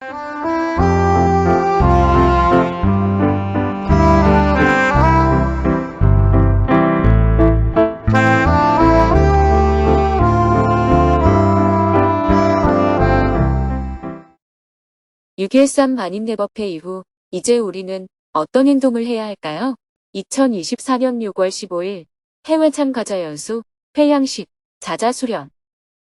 6.13 반입내법회 이후 이제 우리는 어떤 행동을 해야 할까요? 2024년 6월 15일 해외 참가자 연수, 회양식, 자자수련,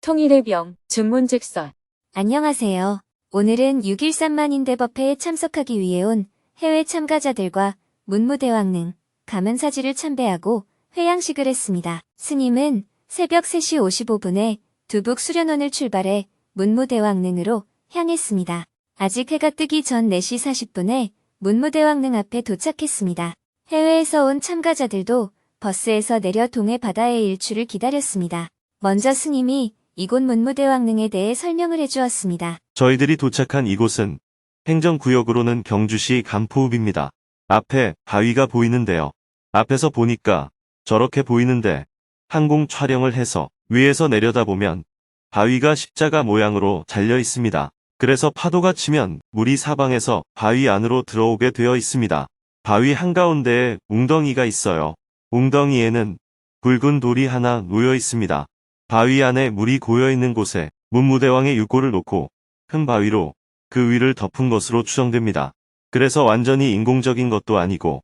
통일의 병, 증문즉설. 안녕하세요. 오늘은 6.13 만인대법회에 참석하기 위해 온 해외 참가자들과 문무대왕릉, 가문사지를 참배하고 회양식을 했습니다. 스님은 새벽 3시 55분에 두북 수련원을 출발해 문무대왕릉으로 향했습니다. 아직 해가 뜨기 전 4시 40분에 문무대왕릉 앞에 도착했습니다. 해외에서 온 참가자들도 버스에서 내려 동해 바다의 일출을 기다렸습니다. 먼저 스님이 이곳 문무대왕릉에 대해 설명을 해주었습니다. 저희들이 도착한 이곳은 행정구역으로는 경주시 감포읍입니다. 앞에 바위가 보이는데요. 앞에서 보니까 저렇게 보이는데 항공 촬영을 해서 위에서 내려다보면 바위가 십자가 모양으로 잘려 있습니다. 그래서 파도가 치면 물이 사방에서 바위 안으로 들어오게 되어 있습니다. 바위 한가운데에 웅덩이가 있어요. 웅덩이에는 붉은 돌이 하나 놓여 있습니다. 바위 안에 물이 고여 있는 곳에 문무대왕의 유골을 놓고 큰 바위로 그 위를 덮은 것으로 추정됩니다. 그래서 완전히 인공적인 것도 아니고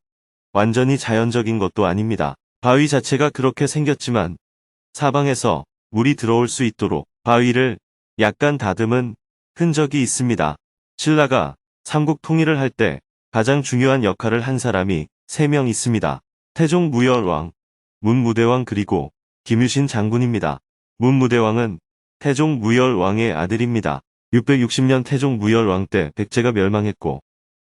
완전히 자연적인 것도 아닙니다. 바위 자체가 그렇게 생겼지만 사방에서 물이 들어올 수 있도록 바위를 약간 다듬은 흔적이 있습니다. 신라가 삼국 통일을 할 때 가장 중요한 역할을 한 사람이 3명 있습니다. 태종 무열왕, 문무대왕 그리고 김유신 장군입니다. 문무대왕은 태종 무열왕의 아들입니다. 660년 태종 무열왕 때 백제가 멸망했고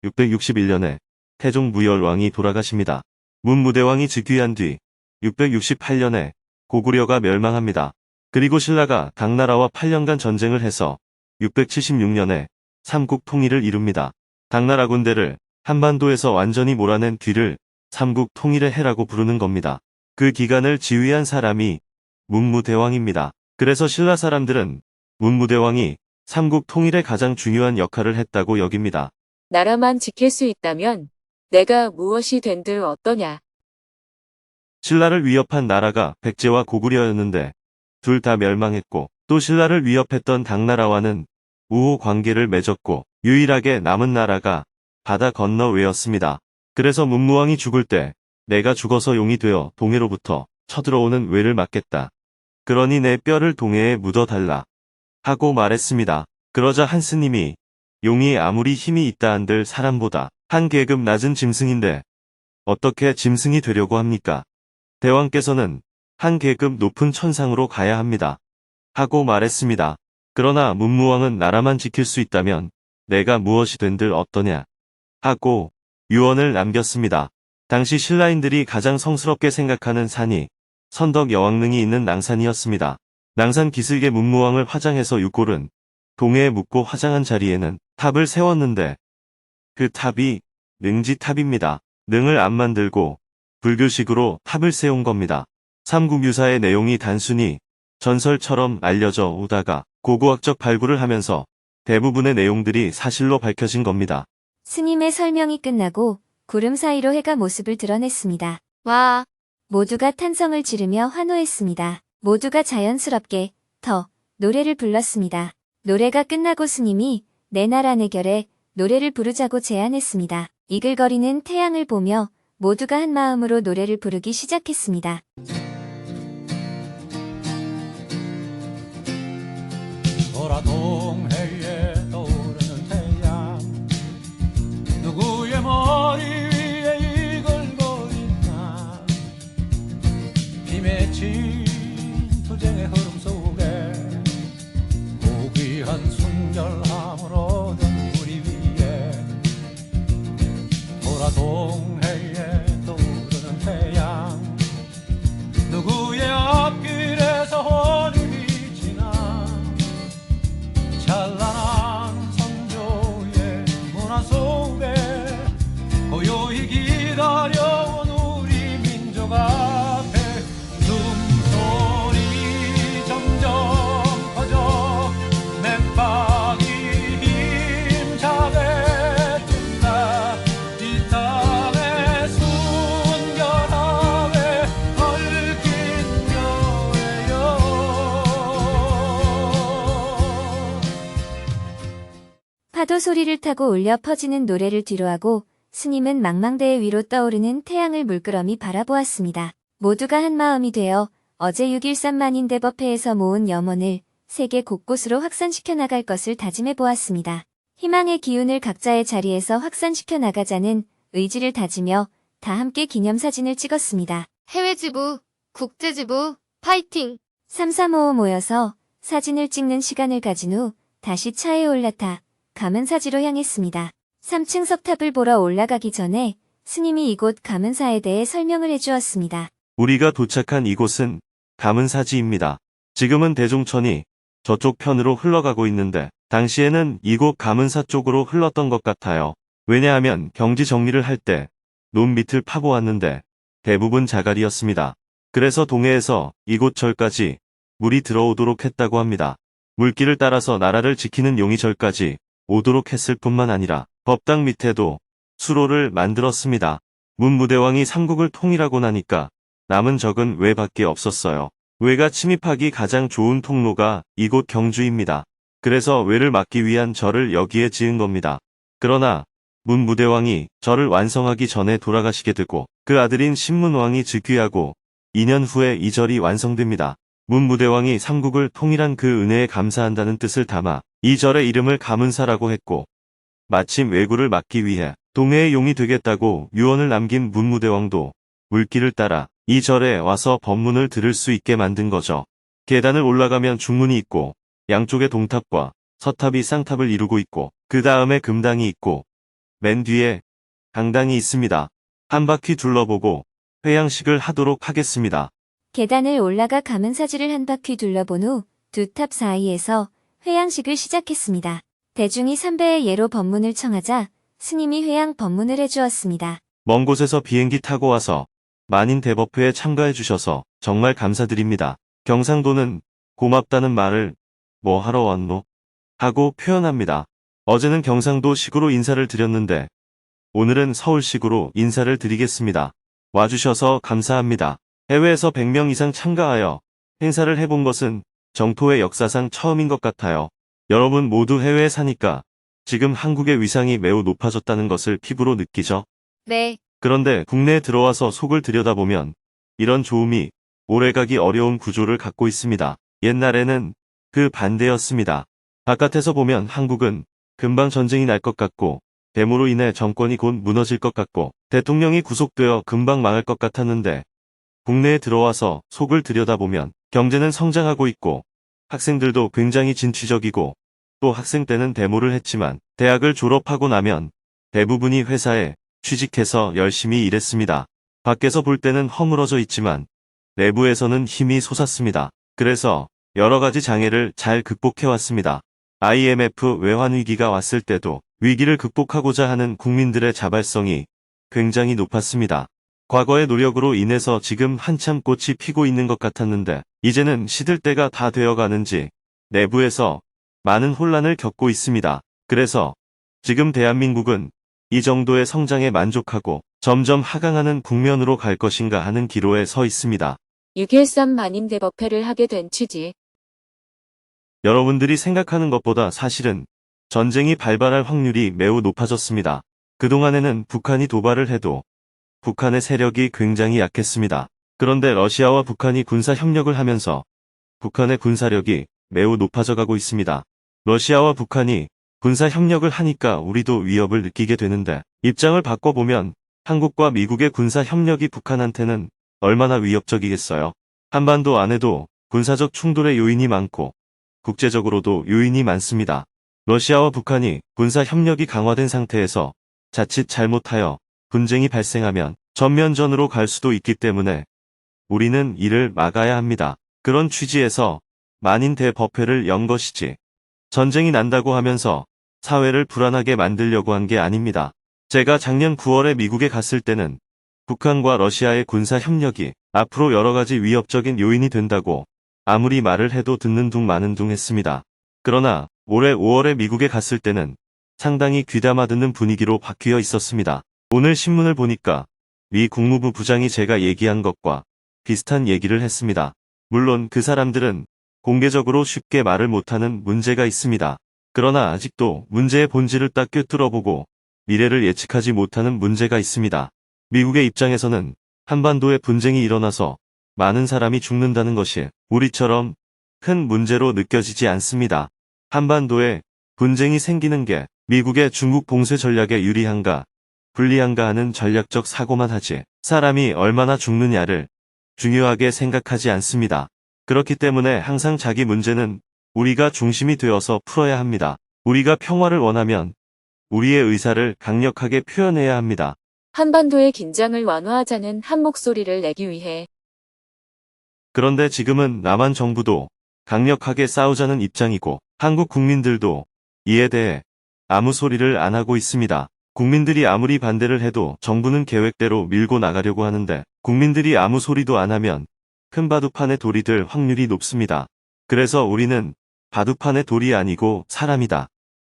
661년에 태종 무열왕이 돌아가십니다. 문무대왕이 즉위한 뒤 668년에 고구려가 멸망합니다. 그리고 신라가 당나라와 8년간 전쟁을 해서 676년에 삼국 통일을 이룹니다. 당나라 군대를 한반도에서 완전히 몰아낸 뒤를 삼국 통일의 해라고 부르는 겁니다. 그 기간을 지휘한 사람이 문무대왕입니다. 그래서 신라 사람들은 문무대왕이 삼국 통일에 가장 중요한 역할을 했다고 여깁니다. 나라만 지킬 수 있다면 내가 무엇이 된들 어떠냐. 신라를 위협한 나라가 백제와 고구려였는데 둘 다 멸망했고 또 신라를 위협했던 당나라와는 우호 관계를 맺었고 유일하게 남은 나라가 바다 건너 외였습니다. 그래서 문무왕이 죽을 때 내가 죽어서 용이 되어 동해로부터 쳐들어오는 외를 막겠다. 그러니 내 뼈를 동해에 묻어달라 하고 말했습니다. 그러자 한 스님이 용이 아무리 힘이 있다 한들 사람보다 한 계급 낮은 짐승인데 어떻게 짐승이 되려고 합니까? 대왕께서는 한 계급 높은 천상으로 가야 합니다. 하고 말했습니다. 그러나 문무왕은 나라만 지킬 수 있다면 내가 무엇이 된들 어떠냐 하고 유언을 남겼습니다. 당시 신라인들이 가장 성스럽게 생각하는 산이 선덕 여왕릉이 있는 낭산이었습니다. 낭산 기슭에 문무왕을 화장해서 유골은 동해에 묻고 화장한 자리에는 탑을 세웠는데 그 탑이 능지탑입니다. 능을 안 만들고 불교식으로 탑을 세운 겁니다. 삼국유사의 내용이 단순히 전설처럼 알려져 오다가 고고학적 발굴을 하면서 대부분의 내용들이 사실로 밝혀진 겁니다. 스님의 설명이 끝나고 구름 사이로 해가 모습을 드러냈습니다. 와, 모두가 탄성을 지르며 환호했습니다. 모두가 자연스럽게 더 노래를 불렀습니다. 노래가 끝나고 스님이 내 나라 내 결에 노래를 부르자고 제안했습니다. 이글거리는 태양을 보며 모두가 한 마음으로 노래를 부르기 시작했습니다. 보라 동해에 떠오르는 태양 누구의 머리 위에 이글거리나 비 맺힌 투쟁의 흐름 속에 고귀한 순결함으로 든 우리 위에 보라 동해에 떠오르는 태양 누구의 앞길에서 혼이 비치나 찬란한 선조의 문화 속에 고요히 기다려온 우리 민족 앞에 숨소리 점점 커져 맷박이 힘 파도 소리를 타고 울려 퍼지는 노래를 뒤로하고 스님은 망망대해 위로 떠오르는 태양을 물끄러미 바라보았습니다. 모두가 한마음이 되어 어제 6.13 만인대법회에서 모은 염원을 세계 곳곳으로 확산시켜 나갈 것을 다짐해 보았습니다. 희망의 기운을 각자의 자리에서 확산시켜 나가자는 의지를 다지며 다 함께 기념사진을 찍었습니다. 해외지부, 국제지부, 파이팅! 335 모여서 사진을 찍는 시간을 가진 후 다시 차에 올라타 가문사지로 향했습니다. 3층 석탑을 보러 올라가기 전에 스님이 이곳 가문사에 대해 설명을 해주었습니다. 우리가 도착한 이곳은 가문사지입니다. 지금은 대종천이 저쪽 편으로 흘러가고 있는데 당시에는 이곳 가문사 쪽으로 흘렀던 것 같아요. 왜냐하면 경지 정리를 할 때 논 밑을 파고 왔는데 대부분 자갈이었습니다. 그래서 동해에서 이곳 절까지 물이 들어오도록 했다고 합니다. 물길을 따라서 나라를 지키는 용이 절까지 오도록 했을 뿐만 아니라 법당 밑에도 수로를 만들었습니다. 문무대왕이 삼국을 통일하고 나니까 남은 적은 외밖에 없었어요. 외가 침입하기 가장 좋은 통로가 이곳 경주입니다. 그래서 외를 막기 위한 절을 여기에 지은 겁니다. 그러나 문무대왕이 절을 완성하기 전에 돌아가시게 되고 그 아들인 신문왕이 즉위하고 2년 후에 이 절이 완성됩니다. 문무대왕이 삼국을 통일한 그 은혜에 감사한다는 뜻을 담아 이 절의 이름을 가문사라고 했고 마침 왜구를 막기 위해 동해의 용이 되겠다고 유언을 남긴 문무대왕도 물길을 따라 이 절에 와서 법문을 들을 수 있게 만든 거죠. 계단을 올라가면 중문이 있고 양쪽에 동탑과 서탑이 쌍탑을 이루고 있고 그 다음에 금당이 있고 맨 뒤에 강당이 있습니다. 한 바퀴 둘러보고 회양식을 하도록 하겠습니다. 계단을 올라가 가문사지를 한 바퀴 둘러본 후 두 탑 사이에서 회양식을 시작했습니다. 대중이 삼배의 예로 법문을 청하자 스님이 회양 법문을 해주었습니다. 먼 곳에서 비행기 타고 와서 만인대법회에 참가해 주셔서 정말 감사드립니다. 경상도는 고맙다는 말을 뭐 하러 왔노? 하고 표현합니다. 어제는 경상도식으로 인사를 드렸는데 오늘은 서울식으로 인사를 드리겠습니다. 와주셔서 감사합니다. 해외에서 100명 이상 참가하여 행사를 해본 것은 정토의 역사상 처음인 것 같아요. 여러분 모두 해외에 사니까 지금 한국의 위상이 매우 높아졌다는 것을 피부로 느끼죠? 네, 그런데 국내에 들어와서 속을 들여다보면 이런 좋음이 오래가기 어려운 구조를 갖고 있습니다. 옛날에는 그 반대였습니다. 바깥에서 보면 한국은 금방 전쟁이 날 것 같고 데모로 인해 정권이 곧 무너질 것 같고 대통령이 구속되어 금방 망할 것 같았는데 국내에 들어와서 속을 들여다보면 경제는 성장하고 있고 학생들도 굉장히 진취적이고 또 학생 때는 데모를 했지만 대학을 졸업하고 나면 대부분이 회사에 취직해서 열심히 일했습니다. 밖에서 볼 때는 허물어져 있지만 내부에서는 힘이 솟았습니다. 그래서 여러 가지 장애를 잘 극복해왔습니다. IMF 외환위기가 왔을 때도 위기를 극복하고자 하는 국민들의 자발성이 굉장히 높았습니다. 과거의 노력으로 인해서 지금 한참 꽃이 피고 있는 것 같았는데 이제는 시들 때가 다 되어가는지 내부에서 많은 혼란을 겪고 있습니다. 그래서 지금 대한민국은 이 정도의 성장에 만족하고 점점 하강하는 국면으로 갈 것인가 하는 기로에 서 있습니다. 6.13 만인대법회를 하게 된 취지. 여러분들이 생각하는 것보다 사실은 전쟁이 발발할 확률이 매우 높아졌습니다. 그동안에는 북한이 도발을 해도 북한의 세력이 굉장히 약했습니다. 그런데 러시아와 북한이 군사 협력을 하면서 북한의 군사력이 매우 높아져 가고 있습니다. 러시아와 북한이 군사 협력을 하니까 우리도 위협을 느끼게 되는데 입장을 바꿔보면 한국과 미국의 군사 협력이 북한한테는 얼마나 위협적이겠어요. 한반도 안에도 군사적 충돌의 요인이 많고 국제적으로도 요인이 많습니다. 러시아와 북한이 군사 협력이 강화된 상태에서 자칫 잘못하여 분쟁이 발생하면 전면전으로 갈 수도 있기 때문에 우리는 이를 막아야 합니다. 그런 취지에서 만인대법회를 연 것이지 전쟁이 난다고 하면서 사회를 불안하게 만들려고 한 게 아닙니다. 제가 작년 9월에 미국에 갔을 때는 북한과 러시아의 군사 협력이 앞으로 여러 가지 위협적인 요인이 된다고 아무리 말을 해도 듣는 둥 마는 둥 했습니다. 그러나 올해 5월에 미국에 갔을 때는 상당히 귀담아 듣는 분위기로 바뀌어 있었습니다. 오늘 신문을 보니까 미 국무부 부장이 제가 얘기한 것과 비슷한 얘기를 했습니다. 물론 그 사람들은 공개적으로 쉽게 말을 못하는 문제가 있습니다. 그러나 아직도 문제의 본질을 딱 꿰뚫어보고 미래를 예측하지 못하는 문제가 있습니다. 미국의 입장에서는 한반도에 분쟁이 일어나서 많은 사람이 죽는다는 것이 우리처럼 큰 문제로 느껴지지 않습니다. 한반도에 분쟁이 생기는 게 미국의 중국 봉쇄 전략에 유리한가, 불리한가 하는 전략적 사고만 하지 사람이 얼마나 죽느냐를 중요하게 생각하지 않습니다. 그렇기 때문에 항상 자기 문제는 우리가 중심이 되어서 풀어야 합니다. 우리가 평화를 원하면 우리의 의사를 강력하게 표현해야 합니다. 한반도의 긴장을 완화하자는 한 목소리를 내기 위해 그런데 지금은 남한 정부도 강력하게 싸우자는 입장이고 한국 국민들도 이에 대해 아무 소리를 안 하고 있습니다. 국민들이 아무리 반대를 해도 정부는 계획대로 밀고 나가려고 하는데 국민들이 아무 소리도 안 하면 큰 바둑판에 돌이 될 확률이 높습니다. 그래서 우리는 바둑판의 돌이 아니고 사람이다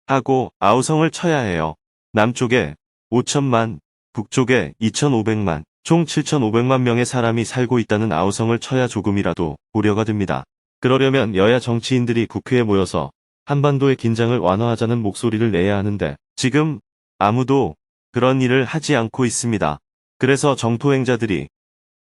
하고 아우성을 쳐야 해요. 남쪽에 5천만, 북쪽에 2,500만, 총 7,500만 명의 사람이 살고 있다는 아우성을 쳐야 조금이라도 고려가 됩니다. 그러려면 여야 정치인들이 국회에 모여서 한반도의 긴장을 완화하자는 목소리를 내야 하는데 지금 아무도 그런 일을 하지 않고 있습니다. 그래서 정토행자들이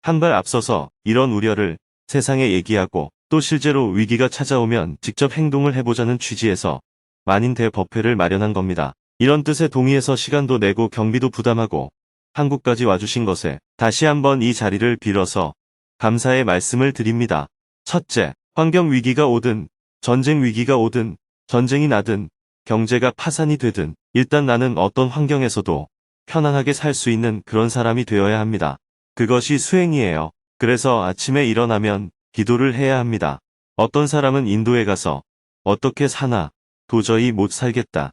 한 발 앞서서 이런 우려를 세상에 얘기하고 또 실제로 위기가 찾아오면 직접 행동을 해보자는 취지에서 만인 대법회를 마련한 겁니다. 이런 뜻에 동의해서 시간도 내고 경비도 부담하고 한국까지 와주신 것에 다시 한번 이 자리를 빌어서 감사의 말씀을 드립니다. 첫째, 환경 위기가 오든 전쟁 위기가 오든 전쟁이 나든 경제가 파산이 되든 일단 나는 어떤 환경에서도 편안하게 살 수 있는 그런 사람이 되어야 합니다. 그것이 수행이에요. 그래서 아침에 일어나면 기도를 해야 합니다. 어떤 사람은 인도에 가서 어떻게 사나 도저히 못 살겠다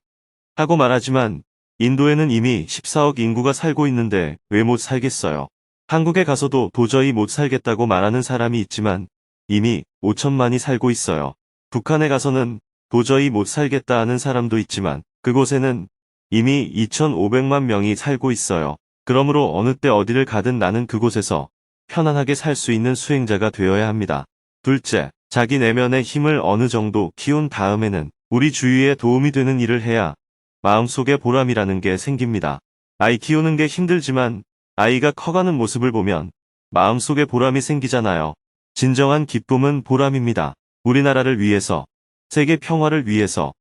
하고 말하지만 인도에는 이미 14억 인구가 살고 있는데 왜 못 살겠어요? 한국에 가서도 도저히 못 살겠다고 말하는 사람이 있지만 이미 5천만이 살고 있어요. 북한에 가서는 도저히 못 살겠다 하는 사람도 있지만 그곳에는 이미 2,500만 명이 살고 있어요. 그러므로 어느 때 어디를 가든 나는 그곳에서 편안하게 살 수 있는 수행자가 되어야 합니다. 둘째, 자기 내면의 힘을 어느 정도 키운 다음에는 우리 주위에 도움이 되는 일을 해야 마음속에 보람이라는 게 생깁니다. 아이 키우는 게 힘들지만 아이가 커가는 모습을 보면 마음속에 보람이 생기잖아요. 진정한 기쁨은 보람입니다. 우리나라를 위해서, 세계 평화를 위해서,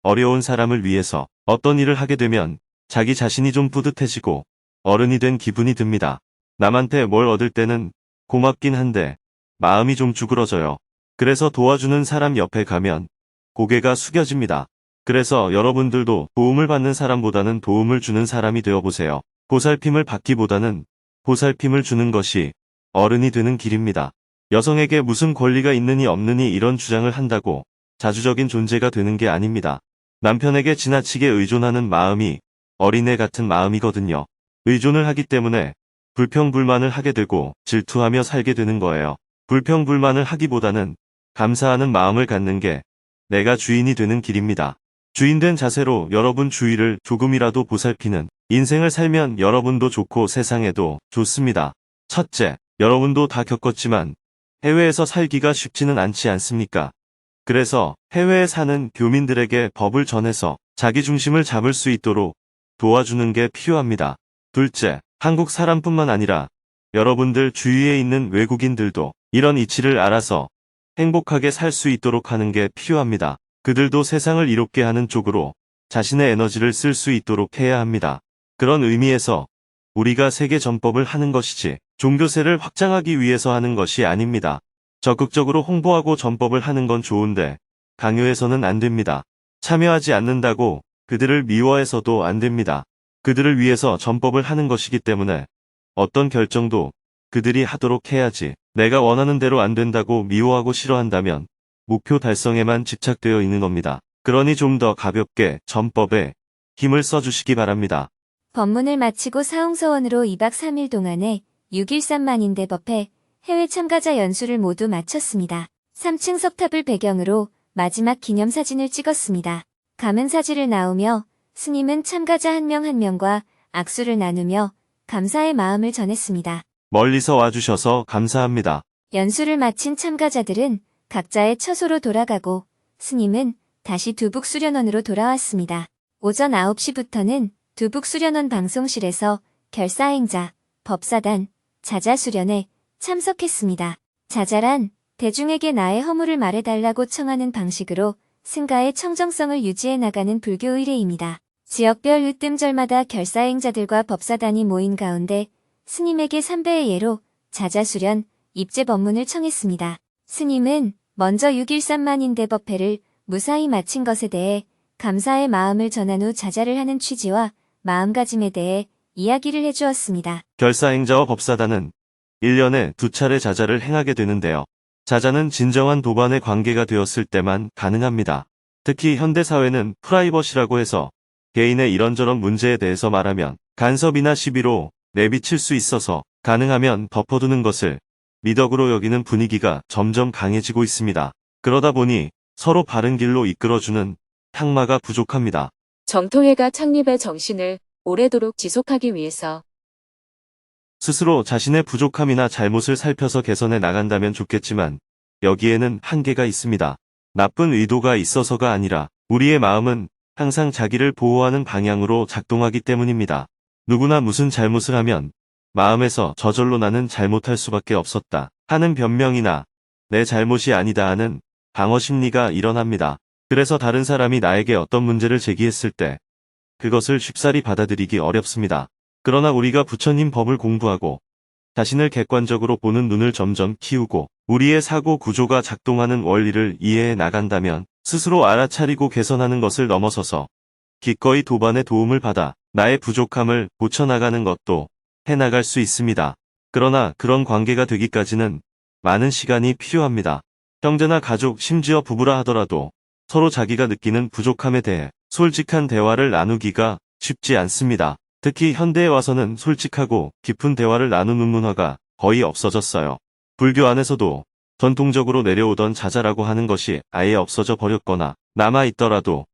어려운 사람을 위해서 어떤 일을 하게 되면 자기 자신이 좀 뿌듯해지고 어른이 된 기분이 듭니다. 남한테 뭘 얻을 때는 고맙긴 한데 마음이 좀 쭈그러져요. 그래서 도와주는 사람 옆에 가면 고개가 숙여집니다. 그래서 여러분들도 도움을 받는 사람보다는 도움을 주는 사람이 되어보세요. 보살핌을 받기보다는 보살핌을 주는 것이 어른이 되는 길입니다. 여성에게 무슨 권리가 있느니 없느니 이런 주장을 한다고 자주적인 존재가 되는 게 아닙니다. 남편에게 지나치게 의존하는 마음이 어린애 같은 마음이거든요. 의존을 하기 때문에 불평불만을 하게 되고 질투하며 살게 되는 거예요. 불평불만을 하기보다는 감사하는 마음을 갖는 게 내가 주인이 되는 길입니다. 주인된 자세로 여러분 주위를 조금이라도 보살피는 인생을 살면 여러분도 좋고 세상에도 좋습니다. 첫째, 여러분도 다 겪었지만 해외에서 살기가 쉽지는 않지 않습니까? 그래서 해외에 사는 교민들에게 법을 전해서 자기 중심을 잡을 수 있도록 도와주는 게 필요합니다. 둘째, 한국 사람뿐만 아니라 여러분들 주위에 있는 외국인들도 이런 이치를 알아서 행복하게 살 수 있도록 하는 게 필요합니다. 그들도 세상을 이롭게 하는 쪽으로 자신의 에너지를 쓸 수 있도록 해야 합니다. 그런 의미에서 우리가 세계 전법을 하는 것이지 종교세를 확장하기 위해서 하는 것이 아닙니다. 적극적으로 홍보하고 전법을 하는 건 좋은데 강요해서는 안 됩니다. 참여하지 않는다고 그들을 미워해서도 안 됩니다. 그들을 위해서 전법을 하는 것이기 때문에 어떤 결정도 그들이 하도록 해야지 내가 원하는 대로 안 된다고 미워하고 싫어한다면 목표 달성에만 집착되어 있는 겁니다. 그러니 좀 더 가볍게 전법에 힘을 써주시기 바랍니다. 법문을 마치고 사홍서원으로 2박 3일 동안에 6.13 만인대법회 해외 참가자 연수를 모두 마쳤습니다. 3층 석탑을 배경으로 마지막 기념사진을 찍었습니다. 감은사지를 나오며 스님은 참가자 한 명 한 명과 악수를 나누며 감사의 마음을 전했습니다. 멀리서 와주셔서 감사합니다. 연수를 마친 참가자들은 각자의 처소로 돌아가고 스님은 다시 두북수련원으로 돌아왔습니다. 오전 9시부터는 두북수련원 방송실에서 결사행자, 법사단, 자자수련에 참석했습니다. 자자란 대중에게 나의 허물을 말해달라고 청하는 방식으로 승가의 청정성을 유지해 나가는 불교 의례입니다. 지역별 으뜸절마다 결사행자들과 법사단이 모인 가운데 스님에게 삼배의 예로 자자수련, 입제법문을 청했습니다. 스님은 먼저 6.13만인대법회를 무사히 마친 것에 대해 감사의 마음을 전한 후 자자를 하는 취지와 마음가짐에 대해 이야기를 해주었습니다. 결사행자와 법사단은 1년에 2차례 자자를 행하게 되는데요. 자자는 진정한 도반의 관계가 되었을 때만 가능합니다. 특히 현대사회는 프라이버시라고 해서 개인의 이런저런 문제에 대해서 말하면 간섭이나 시비로 내비칠 수 있어서 가능하면 덮어두는 것을 미덕으로 여기는 분위기가 점점 강해지고 있습니다. 그러다 보니 서로 바른 길로 이끌어주는 향마가 부족합니다. 정토회가 창립의 정신을 오래도록 지속하기 위해서 스스로 자신의 부족함이나 잘못을 살펴서 개선해 나간다면 좋겠지만 여기에는 한계가 있습니다. 나쁜 의도가 있어서가 아니라 우리의 마음은 항상 자기를 보호하는 방향으로 작동하기 때문입니다. 누구나 무슨 잘못을 하면 마음에서 저절로 나는 잘못할 수밖에 없었다 하는 변명이나 내 잘못이 아니다 하는 방어 심리가 일어납니다. 그래서 다른 사람이 나에게 어떤 문제를 제기했을 때 그것을 쉽사리 받아들이기 어렵습니다. 그러나 우리가 부처님 법을 공부하고 자신을 객관적으로 보는 눈을 점점 키우고 우리의 사고 구조가 작동하는 원리를 이해해 나간다면 스스로 알아차리고 개선하는 것을 넘어서서 기꺼이 도반의 도움을 받아 나의 부족함을 고쳐나가는 것도 해나갈 수 있습니다. 그러나 그런 관계가 되기까지는 많은 시간이 필요합니다. 형제나 가족, 심지어 부부라 하더라도 서로 자기가 느끼는 부족함에 대해 솔직한 대화를 나누기가 쉽지 않습니다. 특히 현대에 와서는 솔직하고 깊은 대화를 나누는 문화가 거의 없어졌어요. 불교 안에서도 전통적으로 내려오던 자자라고 하는 것이 아예 없어져 버렸거나 남아있더라도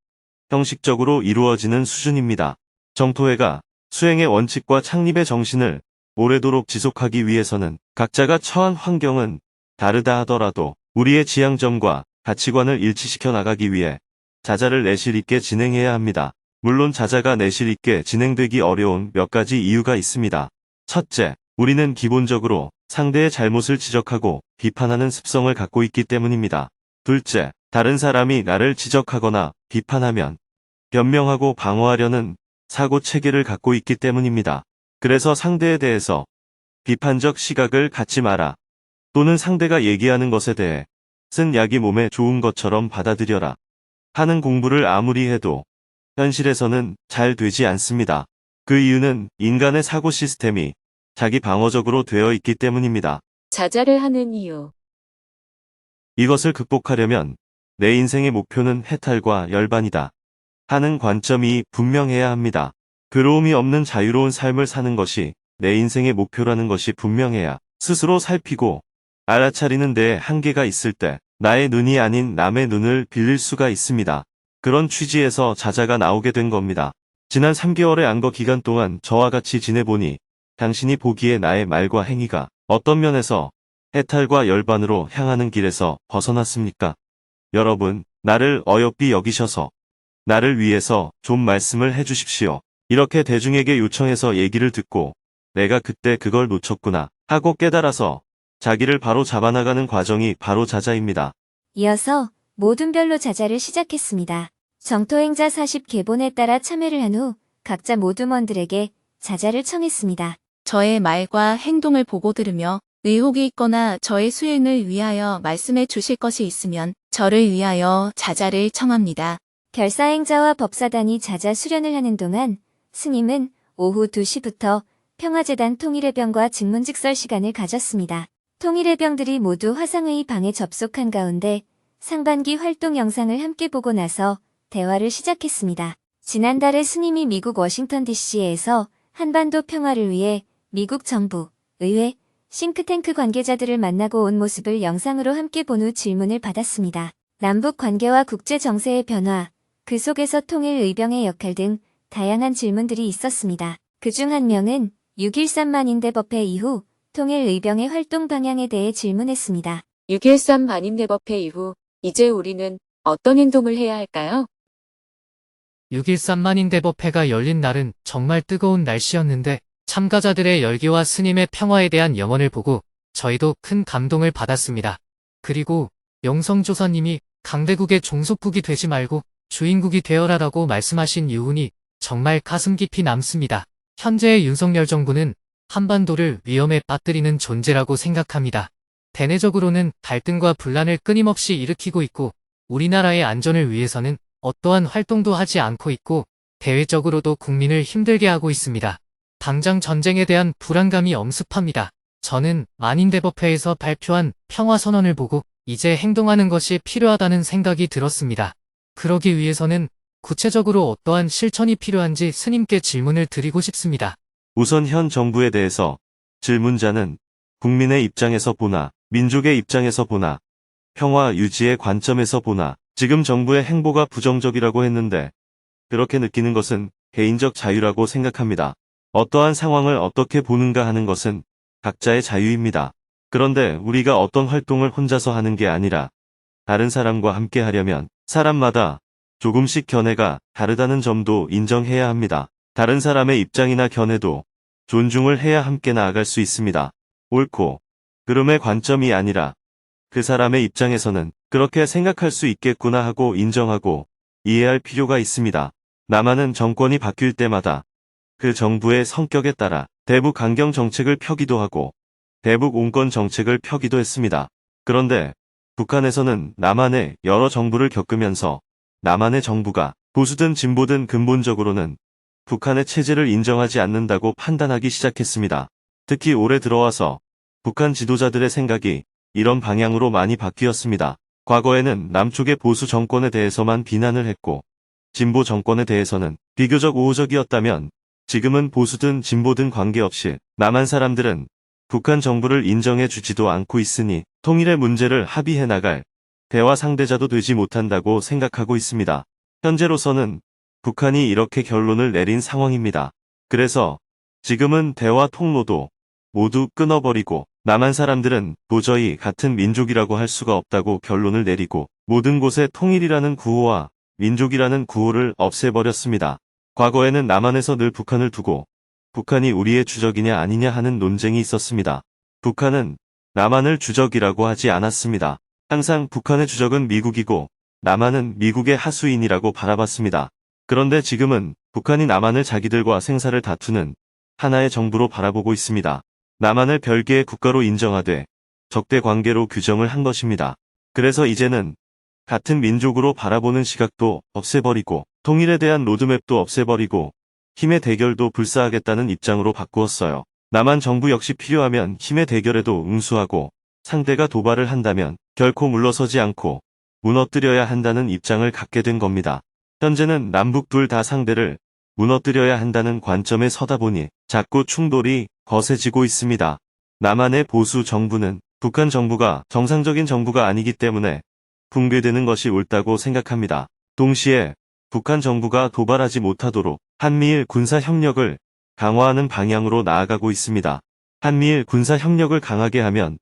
형식적으로 이루어지는 수준입니다. 정토회가 수행의 원칙과 창립의 정신을 오래도록 지속하기 위해서는 각자가 처한 환경은 다르다 하더라도 우리의 지향점과 가치관을 일치시켜 나가기 위해 자자를 내실 있게 진행해야 합니다. 물론 자자가 내실 있게 진행되기 어려운 몇 가지 이유가 있습니다. 첫째, 우리는 기본적으로 상대의 잘못을 지적하고 비판하는 습성을 갖고 있기 때문입니다. 둘째, 다른 사람이 나를 지적하거나 비판하면 변명하고 방어하려는 사고 체계를 갖고 있기 때문입니다. 그래서 상대에 대해서 비판적 시각을 갖지 마라. 또는 상대가 얘기하는 것에 대해 쓴 약이 몸에 좋은 것처럼 받아들여라 하는 공부를 아무리 해도 현실에서는 잘 되지 않습니다. 그 이유는 인간의 사고 시스템이 자기 방어적으로 되어 있기 때문입니다. 자자를 하는 이유. 이것을 극복하려면 내 인생의 목표는 해탈과 열반이다 하는 관점이 분명해야 합니다. 괴로움이 없는 자유로운 삶을 사는 것이 내 인생의 목표라는 것이 분명해야 스스로 살피고 알아차리는 데에 한계가 있을 때 나의 눈이 아닌 남의 눈을 빌릴 수가 있습니다. 그런 취지에서 자자가 나오게 된 겁니다. 지난 3개월의 안거 기간 동안 저와 같이 지내보니 당신이 보기에 나의 말과 행위가 어떤 면에서 해탈과 열반으로 향하는 길에서 벗어났습니까? 여러분, 나를 어여삐 여기셔서 나를 위해서 좀 말씀을 해주십시오. 이렇게 대중에게 요청해서 얘기를 듣고 내가 그때 그걸 놓쳤구나 하고 깨달아서 자기를 바로 잡아나가는 과정이 바로 자자입니다. 이어서 모든 별로 자자를 시작했습니다. 정토행자 40계본에 따라 참여를 한 후 각자 모두먼들에게 자자를 청했습니다. 저의 말과 행동을 보고 들으며 의혹이 있거나 저의 수행을 위하여 말씀해 주실 것이 있으면 저를 위하여 자자를 청합니다. 결사행자와 법사단이 자자 수련을 하는 동안 스님은 오후 2시부터 평화재단 통일해병과 직문직설 시간을 가졌습니다. 통일해병들이 모두 화상의 방에 접속한 가운데 상반기 활동 영상을 함께 보고 나서 대화를 시작했습니다. 지난달에 스님이 미국 워싱턴 DC에서 한반도 평화를 위해 미국 정부, 의회, 싱크탱크 관계자들을 만나고 온 모습을 영상으로 함께 본 후 질문을 받았습니다. 남북 관계와 국제 정세의 변화, 그 속에서 통일 의병의 역할 등 다양한 질문들이 있었습니다. 그중 한 명은 6.13만인대법회 이후 통일 의병의 활동 방향에 대해 질문했습니다. 6.13 만인대법회 이후 이제 우리는 어떤 행동을 해야 할까요? 6.13 만인대법회가 열린 날은 정말 뜨거운 날씨였는데 참가자들의 열기와 스님의 평화에 대한 염원을 보고 저희도 큰 감동을 받았습니다. 그리고 영성조사님이 강대국의 종속국이 되지 말고 주인국이 되어라라고 말씀하신 유훈이 정말 가슴 깊이 남습니다. 현재의 윤석열 정부는 한반도를 위험에 빠뜨리는 존재라고 생각합니다. 대내적으로는 갈등과 분란을 끊임없이 일으키고 있고 우리나라의 안전을 위해서는 어떠한 활동도 하지 않고 있고 대외적으로도 국민을 힘들게 하고 있습니다. 당장 전쟁에 대한 불안감이 엄습합니다. 저는 만인대법회에서 발표한 평화선언을 보고 이제 행동하는 것이 필요하다는 생각이 들었습니다. 그러기 위해서는 구체적으로 어떠한 실천이 필요한지 스님께 질문을 드리고 싶습니다. 우선 현 정부에 대해서 질문자는 국민의 입장에서 보나, 민족의 입장에서 보나, 평화 유지의 관점에서 보나, 지금 정부의 행보가 부정적이라고 했는데 그렇게 느끼는 것은 개인적 자유라고 생각합니다. 어떠한 상황을 어떻게 보는가 하는 것은 각자의 자유입니다. 그런데 우리가 어떤 활동을 혼자서 하는 게 아니라 다른 사람과 함께 하려면 사람마다 조금씩 견해가 다르다는 점도 인정해야 합니다. 다른 사람의 입장이나 견해도 존중을 해야 함께 나아갈 수 있습니다. 옳고 그름의 관점이 아니라 그 사람의 입장에서는 그렇게 생각할 수 있겠구나 하고 인정하고 이해할 필요가 있습니다. 남한은 정권이 바뀔 때마다 그 정부의 성격에 따라 대북 강경 정책을 펴기도 하고 대북 온건 정책을 펴기도 했습니다. 그런데 북한에서는 남한의 여러 정부를 겪으면서 남한의 정부가 보수든 진보든 근본적으로는 북한의 체제를 인정하지 않는다고 판단하기 시작했습니다. 특히 올해 들어와서 북한 지도자들의 생각이 이런 방향으로 많이 바뀌었습니다. 과거에는 남쪽의 보수 정권에 대해서만 비난을 했고 진보 정권에 대해서는 비교적 우호적이었다면 지금은 보수든 진보든 관계없이 남한 사람들은 북한 정부를 인정해 주지도 않고 있으니 통일의 문제를 합의해 나갈 대화 상대자도 되지 못한다고 생각하고 있습니다. 현재로서는 북한이 이렇게 결론을 내린 상황입니다. 그래서 지금은 대화 통로도 모두 끊어버리고 남한 사람들은 도저히 같은 민족이라고 할 수가 없다고 결론을 내리고 모든 곳에 통일이라는 구호와 민족이라는 구호를 없애버렸습니다. 과거에는 남한에서 늘 북한을 두고 북한이 우리의 주적이냐 아니냐 하는 논쟁이 있었습니다. 북한은 남한을 주적이라고 하지 않았습니다. 항상 북한의 주적은 미국이고 남한은 미국의 하수인이라고 바라봤습니다. 그런데 지금은 북한이 남한을 자기들과 생사를 다투는 하나의 정부로 바라보고 있습니다. 남한을 별개의 국가로 인정하되 적대 관계로 규정을 한 것입니다. 그래서 이제는 같은 민족으로 바라보는 시각도 없애버리고 통일에 대한 로드맵도 없애버리고 힘의 대결도 불사하겠다는 입장으로 바꾸었어요. 남한 정부 역시 필요하면 힘의 대결에도 응수하고 상대가 도발을 한다면 결코 물러서지 않고 무너뜨려야 한다는 입장을 갖게 된 겁니다. 현재는 남북 둘 다 상대를 무너뜨려야 한다는 관점에 서다 보니 자꾸 충돌이 거세지고 있습니다. 남한의 보수 정부는 북한 정부가 정상적인 정부가 아니기 때문에 붕괴되는 것이 옳다고 생각합니다. 동시에 북한 정부가 도발하지 못하도록 한미일 군사 협력을 강화하는 방향으로 나아가고 있습니다. 한미일 군사 협력을 강하게 하면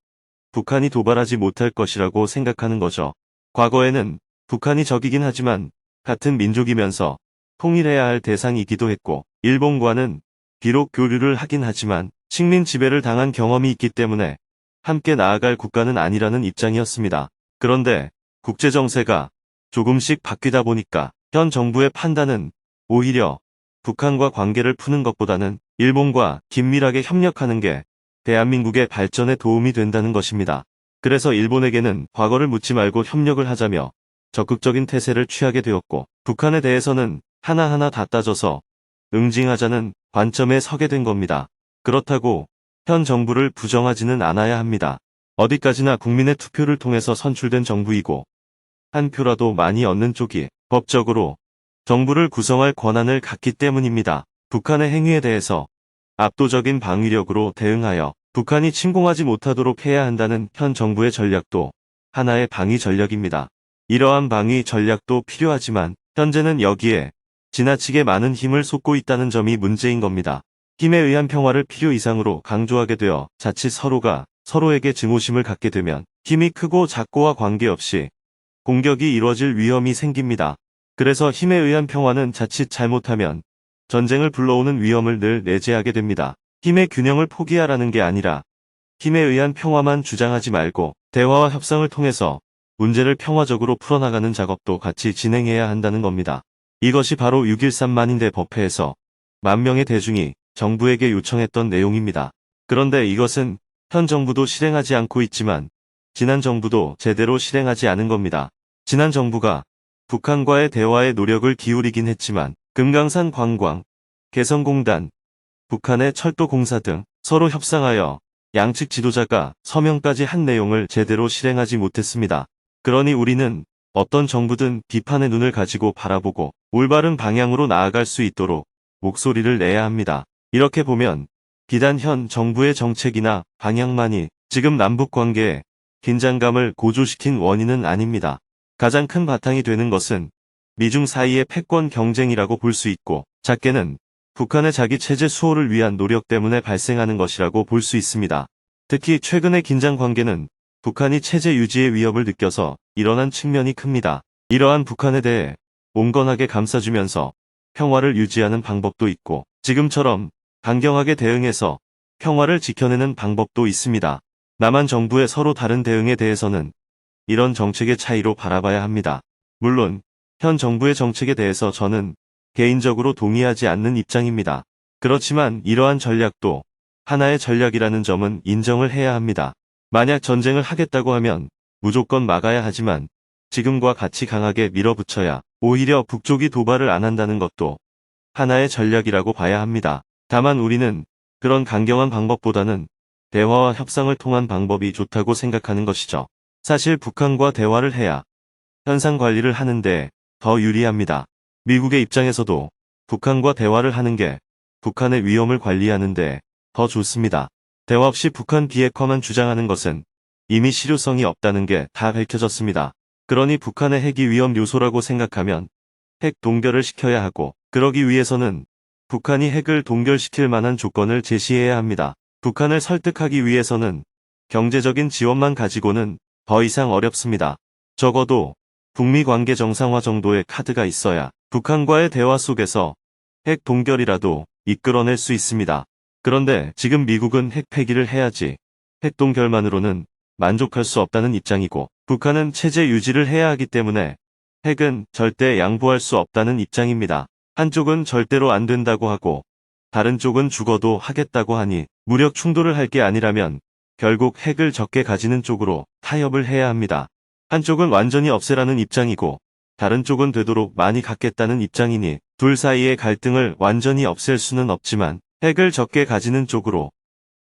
북한이 도발하지 못할 것이라고 생각하는 거죠. 과거에는 북한이 적이긴 하지만 같은 민족이면서 통일해야 할 대상이기도 했고 일본과는 비록 교류를 하긴 하지만 식민 지배를 당한 경험이 있기 때문에 함께 나아갈 국가는 아니라는 입장이었습니다. 그런데 국제 정세가 조금씩 바뀌다 보니까 현 정부의 판단은 오히려 북한과 관계를 푸는 것보다는 일본과 긴밀하게 협력하는 게 대한민국의 발전에 도움이 된다는 것입니다. 그래서 일본에게는 과거를 묻지 말고 협력을 하자며 적극적인 태세를 취하게 되었고 북한에 대해서는 하나하나 다 따져서 응징하자는 관점에 서게 된 겁니다. 그렇다고 현 정부를 부정하지는 않아야 합니다. 어디까지나 국민의 투표를 통해서 선출된 정부이고 한 표라도 많이 얻는 쪽이 법적으로 정부를 구성할 권한을 갖기 때문입니다. 북한의 행위에 대해서 압도적인 방위력으로 대응하여 북한이 침공하지 못하도록 해야 한다는 현 정부의 전략도 하나의 방위 전략입니다. 이러한 방위 전략도 필요하지만 현재는 여기에 지나치게 많은 힘을 쏟고 있다는 점이 문제인 겁니다. 힘에 의한 평화를 필요 이상으로 강조하게 되어 자칫 서로가 서로에게 증오심을 갖게 되면 힘이 크고 작고와 관계없이 공격이 이루어질 위험이 생깁니다. 그래서 힘에 의한 평화는 자칫 잘못하면 전쟁을 불러오는 위험을 늘 내재하게 됩니다. 힘의 균형을 포기하라는 게 아니라 힘에 의한 평화만 주장하지 말고 대화와 협상을 통해서 문제를 평화적으로 풀어나가는 작업도 같이 진행해야 한다는 겁니다. 이것이 바로 6.13 만인대 법회에서 만 명의 대중이 정부에게 요청했던 내용입니다. 그런데 이것은 현 정부도 실행하지 않고 있지만 지난 정부도 제대로 실행하지 않은 겁니다. 지난 정부가 북한과의 대화에 노력을 기울이긴 했지만 금강산 관광, 개성공단, 북한의 철도공사 등 서로 협상하여 양측 지도자가 서명까지 한 내용을 제대로 실행하지 못했습니다. 그러니 우리는 어떤 정부든 비판의 눈을 가지고 바라보고 올바른 방향으로 나아갈 수 있도록 목소리를 내야 합니다. 이렇게 보면 비단 현 정부의 정책이나 방향만이 지금 남북 관계에 긴장감을 고조시킨 원인은 아닙니다. 가장 큰 바탕이 되는 것은 미중 사이의 패권 경쟁이라고 볼 수 있고 작게는 북한의 자기 체제 수호를 위한 노력 때문에 발생하는 것이라고 볼 수 있습니다. 특히 최근의 긴장 관계는 북한이 체제 유지의 위협을 느껴서 일어난 측면이 큽니다. 이러한 북한에 대해 온건하게 감싸주면서 평화를 유지하는 방법도 있고 지금처럼 강경하게 대응해서 평화를 지켜내는 방법도 있습니다. 남한 정부의 서로 다른 대응에 대해서는 이런 정책의 차이로 바라봐야 합니다. 물론 현 정부의 정책에 대해서 저는 개인적으로 동의하지 않는 입장입니다. 그렇지만 이러한 전략도 하나의 전략이라는 점은 인정을 해야 합니다. 만약 전쟁을 하겠다고 하면 무조건 막아야 하지만 지금과 같이 강하게 밀어붙여야 오히려 북쪽이 도발을 안 한다는 것도 하나의 전략이라고 봐야 합니다. 다만 우리는 그런 강경한 방법보다는 대화와 협상을 통한 방법이 좋다고 생각하는 것이죠. 사실 북한과 대화를 해야 현상 관리를 하는데 더 유리합니다. 미국의 입장에서도 북한과 대화를 하는 게 북한의 위험을 관리하는데 더 좋습니다. 대화 없이 북한 비핵화만 주장하는 것은 이미 실효성이 없다는 게 다 밝혀졌습니다. 그러니 북한의 핵이 위험 요소라고 생각하면 핵 동결을 시켜야 하고 그러기 위해서는 북한이 핵을 동결시킬 만한 조건을 제시해야 합니다. 북한을 설득하기 위해서는 경제적인 지원만 가지고는 더 이상 어렵습니다. 적어도 북미 관계 정상화 정도의 카드가 있어야 북한과의 대화 속에서 핵 동결이라도 이끌어낼 수 있습니다. 그런데 지금 미국은 핵 폐기를 해야지 핵 동결만으로는 만족할 수 없다는 입장이고 북한은 체제 유지를 해야 하기 때문에 핵은 절대 양보할 수 없다는 입장입니다. 한쪽은 절대로 안 된다고 하고 다른 쪽은 죽어도 하겠다고 하니 무력 충돌을 할 게 아니라면 결국 핵을 적게 가지는 쪽으로 타협을 해야 합니다. 한쪽은 완전히 없애라는 입장이고 다른 쪽은 되도록 많이 갖겠다는 입장이니 둘 사이의 갈등을 완전히 없앨 수는 없지만 핵을 적게 가지는 쪽으로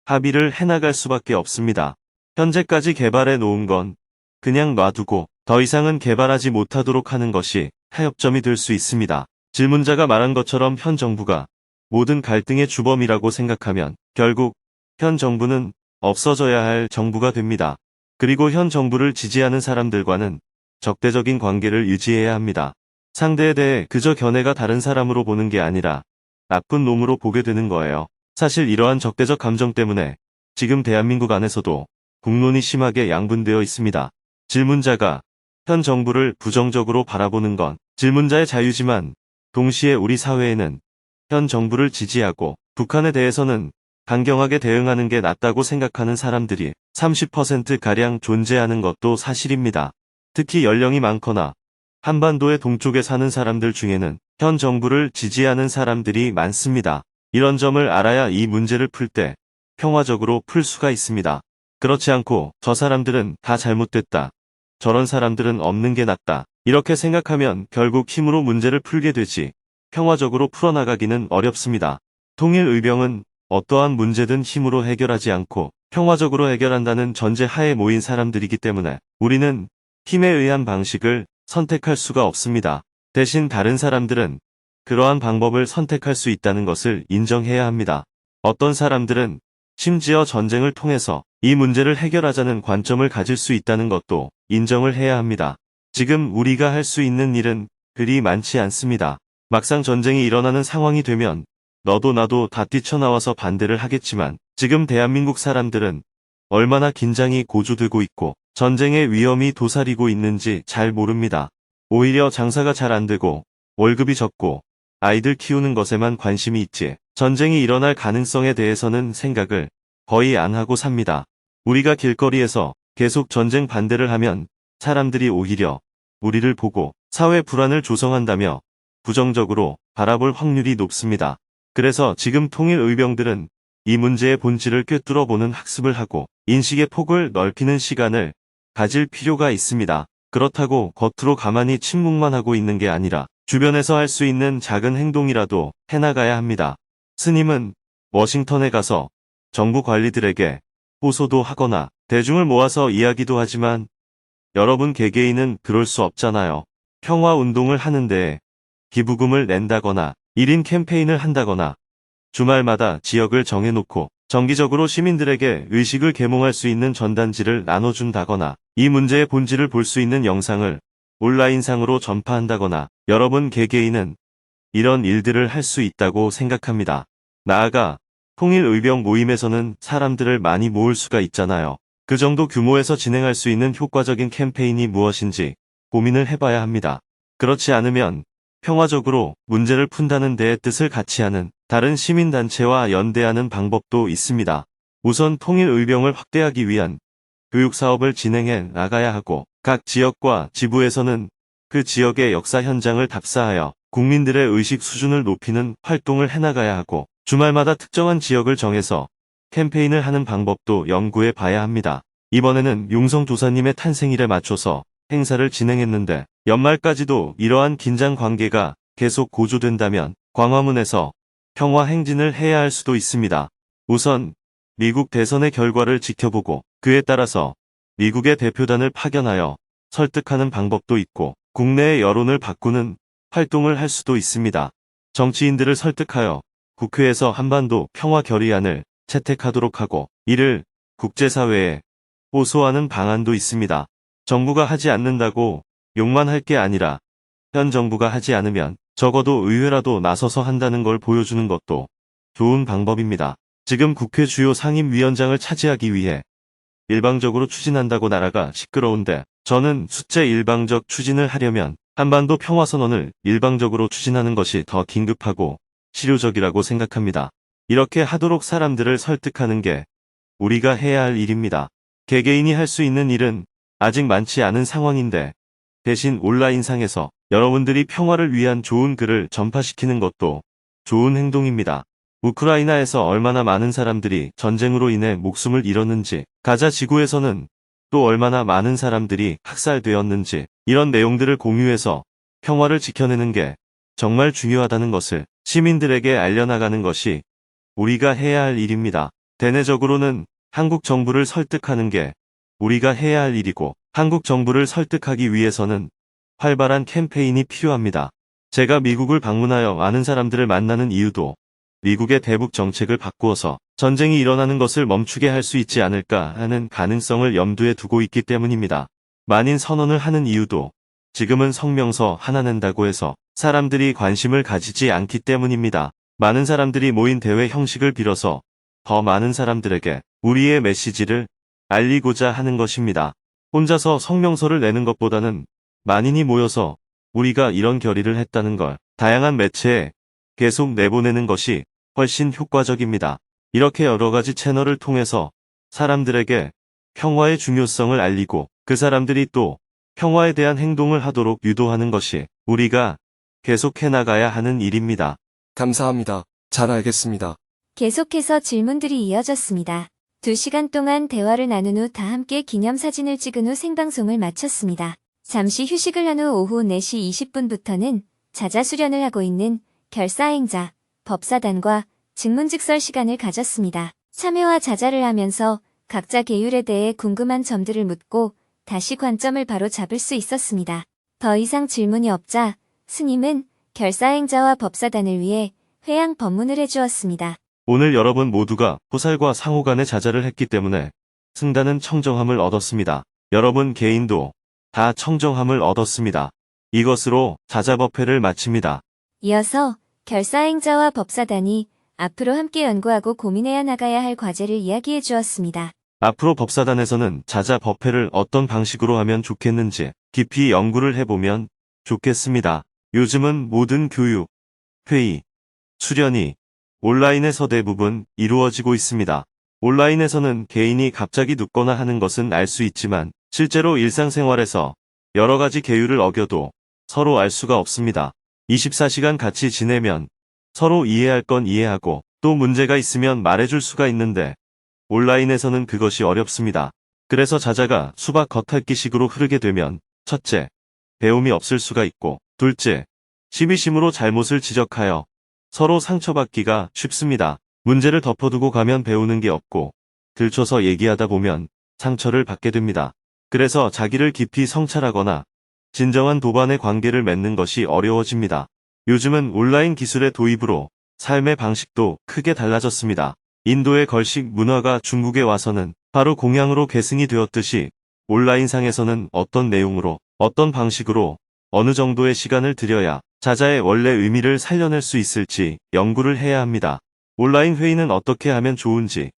합의를 해나갈 수밖에 없습니다. 현재까지 개발해 놓은 건 그냥 놔두고 더 이상은 개발하지 못하도록 하는 것이 타협점이 될 수 있습니다. 질문자가 말한 것처럼 현 정부가 모든 갈등의 주범이라고 생각하면 결국 현 정부는 없어져야 할 정부가 됩니다. 그리고 현 정부를 지지하는 사람들과는 적대적인 관계를 유지해야 합니다. 상대에 대해 그저 견해가 다른 사람으로 보는 게 아니라 나쁜 놈으로 보게 되는 거예요. 사실 이러한 적대적 감정 때문에 지금 대한민국 안에서도 국론이 심하게 양분되어 있습니다. 질문자가 현 정부를 부정적으로 바라보는 건 질문자의 자유지만 동시에 우리 사회에는 현 정부를 지지하고 북한에 대해서는 강경하게 대응하는 게 낫다고 생각하는 사람들이 30%가량 존재하는 것도 사실입니다. 특히 연령이 많거나 한반도의 동쪽에 사는 사람들 중에는 현 정부를 지지하는 사람들이 많습니다. 이런 점을 알아야 이 문제를 풀 때 평화적으로 풀 수가 있습니다. 그렇지 않고 저 사람들은 다 잘못됐다. 저런 사람들은 없는 게 낫다. 이렇게 생각하면 결국 힘으로 문제를 풀게 되지 평화적으로 풀어나가기는 어렵습니다. 통일의병은 어떠한 문제든 힘으로 해결하지 않고 평화적으로 해결한다는 전제 하에 모인 사람들이기 때문에 우리는 힘에 의한 방식을 선택할 수가 없습니다. 대신 다른 사람들은 그러한 방법을 선택할 수 있다는 것을 인정해야 합니다. 어떤 사람들은 심지어 전쟁을 통해서 이 문제를 해결하자는 관점을 가질 수 있다는 것도 인정을 해야 합니다. 지금 우리가 할 수 있는 일은 그리 많지 않습니다. 막상 전쟁이 일어나는 상황이 되면 너도 나도 다 뛰쳐나와서 반대를 하겠지만 지금 대한민국 사람들은 얼마나 긴장이 고조되고 있고 전쟁의 위험이 도사리고 있는지 잘 모릅니다. 오히려 장사가 잘 안 되고 월급이 적고 아이들 키우는 것에만 관심이 있지 전쟁이 일어날 가능성에 대해서는 생각을 거의 안 하고 삽니다. 우리가 길거리에서 계속 전쟁 반대를 하면 사람들이 오히려 우리를 보고 사회 불안을 조성한다며 부정적으로 바라볼 확률이 높습니다. 그래서 지금 통일 의병들은 이 문제의 본질을 꿰뚫어 보는 학습을 하고 인식의 폭을 넓히는 시간을 가질 필요가 있습니다. 그렇다고 겉으로 가만히 침묵만 하고 있는 게 아니라 주변에서 할 수 있는 작은 행동이라도 해나가야 합니다. 스님은 워싱턴에 가서 정부 관리들에게 호소도 하거나 대중을 모아서 이야기도 하지만 여러분 개개인은 그럴 수 없잖아요. 평화 운동을 하는데 기부금을 낸다거나 1인 캠페인을 한다거나 주말마다 지역을 정해놓고 정기적으로 시민들에게 의식을 계몽할 수 있는 전단지를 나눠준다거나 이 문제의 본질을 볼 수 있는 영상을 온라인상으로 전파한다거나 여러분 개개인은 이런 일들을 할 수 있다고 생각합니다. 나아가 통일의병 모임에서는 사람들을 많이 모을 수가 있잖아요. 그 정도 규모에서 진행할 수 있는 효과적인 캠페인이 무엇인지 고민을 해봐야 합니다. 그렇지 않으면 평화적으로 문제를 푼다는 데의 뜻을 같이 하는 다른 시민단체와 연대하는 방법도 있습니다. 우선 통일의병을 확대하기 위한 교육사업을 진행해 나가야 하고 각 지역과 지부에서는 그 지역의 역사 현장을 답사하여 국민들의 의식 수준을 높이는 활동을 해나가야 하고 주말마다 특정한 지역을 정해서 캠페인을 하는 방법도 연구해 봐야 합니다. 이번에는 용성도사님의 탄생일에 맞춰서 행사를 진행했는데 연말까지도 이러한 긴장 관계가 계속 고조된다면 광화문에서 평화 행진을 해야 할 수도 있습니다. 우선 미국 대선의 결과를 지켜보고 그에 따라서 미국의 대표단을 파견하여 설득하는 방법도 있고 국내의 여론을 바꾸는 활동을 할 수도 있습니다. 정치인들을 설득하여 국회에서 한반도 평화 결의안을 채택하도록 하고 이를 국제사회에 호소하는 방안도 있습니다. 정부가 하지 않는다고 욕만 할 게 아니라 현 정부가 하지 않으면 적어도 의회라도 나서서 한다는 걸 보여주는 것도 좋은 방법입니다. 지금 국회 주요 상임위원장을 차지하기 위해 일방적으로 추진한다고 나라가 시끄러운데 저는 숫제 일방적 추진을 하려면 한반도 평화선언을 일방적으로 추진하는 것이 더 긴급하고 실효적이라고 생각합니다. 이렇게 하도록 사람들을 설득하는 게 우리가 해야 할 일입니다. 개개인이 할 수 있는 일은 아직 많지 않은 상황인데 대신 온라인상에서 여러분들이 평화를 위한 좋은 글을 전파시키는 것도 좋은 행동입니다. 우크라이나에서 얼마나 많은 사람들이 전쟁으로 인해 목숨을 잃었는지, 가자 지구에서는 또 얼마나 많은 사람들이 학살되었는지 이런 내용들을 공유해서 평화를 지켜내는 게 정말 중요하다는 것을 시민들에게 알려나가는 것이 우리가 해야 할 일입니다. 대내적으로는 한국 정부를 설득하는 게 우리가 해야 할 일이고 한국 정부를 설득하기 위해서는 활발한 캠페인이 필요합니다. 제가 미국을 방문하여 많은 사람들을 만나는 이유도 미국의 대북 정책을 바꾸어서 전쟁이 일어나는 것을 멈추게 할 수 있지 않을까 하는 가능성을 염두에 두고 있기 때문입니다. 만인 선언을 하는 이유도 지금은 성명서 하나 낸다고 해서 사람들이 관심을 가지지 않기 때문입니다. 많은 사람들이 모인 대회 형식을 빌어서 더 많은 사람들에게 우리의 메시지를 알리고자 하는 것입니다. 혼자서 성명서를 내는 것보다는 만인이 모여서 우리가 이런 결의를 했다는 걸 다양한 매체에 계속 내보내는 것이 훨씬 효과적입니다. 이렇게 여러 가지 채널을 통해서 사람들에게 평화의 중요성을 알리고 그 사람들이 또 평화에 대한 행동을 하도록 유도하는 것이 우리가 계속해 나가야 하는 일입니다. 감사합니다. 잘 알겠습니다. 계속해서 질문들이 이어졌습니다. 2시간 동안 대화를 나눈 후 다 함께 기념사진을 찍은 후 생방송을 마쳤습니다. 잠시 휴식을 한 후 오후 4시 20분부터는 자자수련을 하고 있는 결사행자, 법사단과 증문즉설 시간을 가졌습니다. 참여와 자자를 하면서 각자 계율에 대해 궁금한 점들을 묻고 다시 관점을 바로 잡을 수 있었습니다. 더 이상 질문이 없자 스님은 결사행자와 법사단을 위해 회양 법문을 해주었습니다. 오늘 여러분 모두가 호살과 상호 간의 자자를 했기 때문에 승단은 청정함을 얻었습니다. 여러분 개인도 다 청정함을 얻었습니다. 이것으로 자자법회를 마칩니다. 이어서 결사행자와 법사단이 앞으로 함께 연구하고 고민해야 나가야 할 과제를 이야기해 주었습니다. 앞으로 법사단에서는 자자 법회를 어떤 방식으로 하면 좋겠는지 깊이 연구를 해보면 좋겠습니다. 요즘은 모든 교육, 회의, 수련이 온라인에서 대부분 이루어지고 있습니다. 온라인에서는 개인이 갑자기 눕거나 하는 것은 알 수 있지만 실제로 일상생활에서 여러 가지 계율을 어겨도 서로 알 수가 없습니다. 24시간 같이 지내면 서로 이해할 건 이해하고 또 문제가 있으면 말해줄 수가 있는데 온라인에서는 그것이 어렵습니다. 그래서 자자가 수박 겉핥기식으로 흐르게 되면 첫째, 배움이 없을 수가 있고 둘째, 시비심으로 잘못을 지적하여 서로 상처받기가 쉽습니다. 문제를 덮어두고 가면 배우는 게 없고 들춰서 얘기하다 보면 상처를 받게 됩니다. 그래서 자기를 깊이 성찰하거나 진정한 도반의 관계를 맺는 것이 어려워집니다. 요즘은 온라인 기술의 도입으로 삶의 방식도 크게 달라졌습니다. 인도의 걸식 문화가 중국에 와서는 바로 공양으로 계승이 되었듯이 온라인상에서는 어떤 내용으로, 어떤 방식으로, 어느 정도의 시간을 들여야 자자의 원래 의미를 살려낼 수 있을지 연구를 해야 합니다. 온라인 회의는 어떻게 하면 좋은지,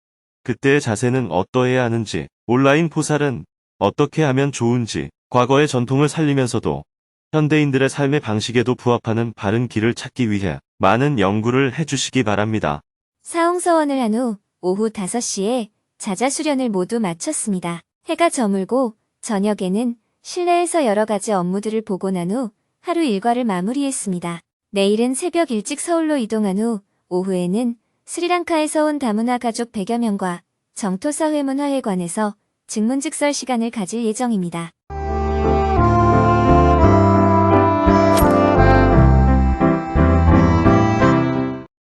그때의 자세는 어떠해야 하는지, 온라인 포살은 어떻게 하면 좋은지, 과거의 전통을 살리면서도 현대인들의 삶의 방식에도 부합하는 바른 길을 찾기 위해 많은 연구를 해주시기 바랍니다. 사홍서원을 한 후 오후 5시에 자자 수련을 모두 마쳤습니다. 해가 저물고 저녁에는 실내에서 여러 가지 업무들을 보고 난 후 하루 일과를 마무리했습니다. 내일은 새벽 일찍 서울로 이동한 후 오후에는 스리랑카에서 온 다문화 가족 100여 명과 정토사회문화회관에서 증문즉설 시간을 가질 예정입니다.